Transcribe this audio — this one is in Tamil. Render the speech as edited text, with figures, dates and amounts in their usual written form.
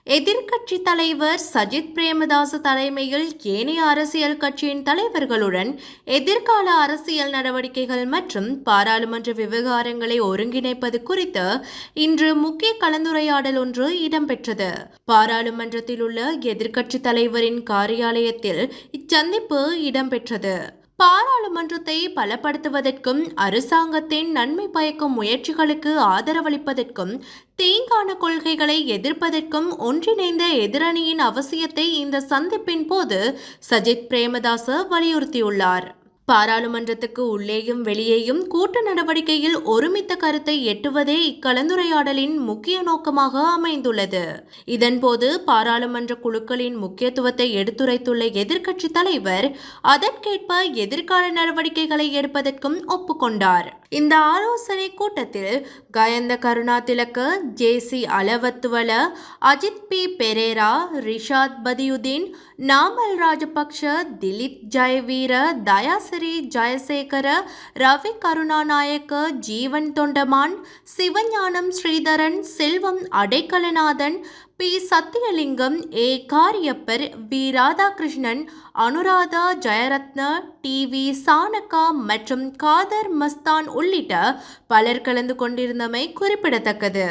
எதிர்க்கட்சி தலைவர் சஜித் பிரேமதாச தலைமையில் ஏனைய அரசியல் கட்சியின் தலைவர்களுடன் எதிர்கால அரசியல் நடவடிக்கைகள் மற்றும் பாராளுமன்ற விவகாரங்களை ஒருங்கிணைப்பது குறித்து இன்று முக்கிய கலந்துரையாடல் ஒன்று இடம்பெற்றது. பாராளுமன்றத்தில் உள்ள எதிர்க்கட்சி தலைவரின் காரியாலயத்தில் இச்சந்திப்பு இடம்பெற்றது. பாராளுமன்றத்தை பலப்படுத்துவதற்கும் அரசாங்கத்தின் நன்மை பயக்கும் முயற்சிகளுக்கு ஆதரவளிப்பதற்கும் தீங்கான கொள்கைகளை எதிர்ப்பதற்கும் ஒன்றிணைந்த எதிரணியின் அவசியத்தை இந்த சந்திப்பின் போது சஜித் பிரேமதாச வலியுறுத்தியுள்ளார். பாராளுமன்றத்துக்கு உள்ளேயும் வெளியேயும் கூட்டு நடவடிக்கையில் ஒருமித்த கருத்தை எட்டுவதே இக்கலந்துரையாடலின் முக்கிய நோக்கமாக அமைந்துள்ளது. இதன்போது பாராளுமன்ற குழுக்களின் முக்கியத்துவத்தை எடுத்துரைத்துள்ள எதிர்க்கட்சி தலைவர் அதற்கேற்ப எதிர்கால நடவடிக்கைகளை எடுப்பதற்கும் ஒப்புக்கொண்டார். இந்த ஆலோசனை கூட்டத்தில் Gayantha Karunatilaka, J C. Alawathuwala, Ajith P. Perera, Rishad Bathiudeen, Namal Rajapaksa, Dilith Jayaweera, Dayasiri Jayasekara, Ravi Karunanayake, Jeevan Thondaman, Sivagnanam Sritharan, Selvam Adaikalanathan, P. Sathiyalingam, A. Kariyapper, V. Radhakrishnan, Anuradha Jayaratne, D. V. Chanaka மற்றும் காதர் மஸ்தான் உள்ளிட்ட பலர் கலந்து கொண்டிருந்தமை குறிப்பிடத்தக்கது.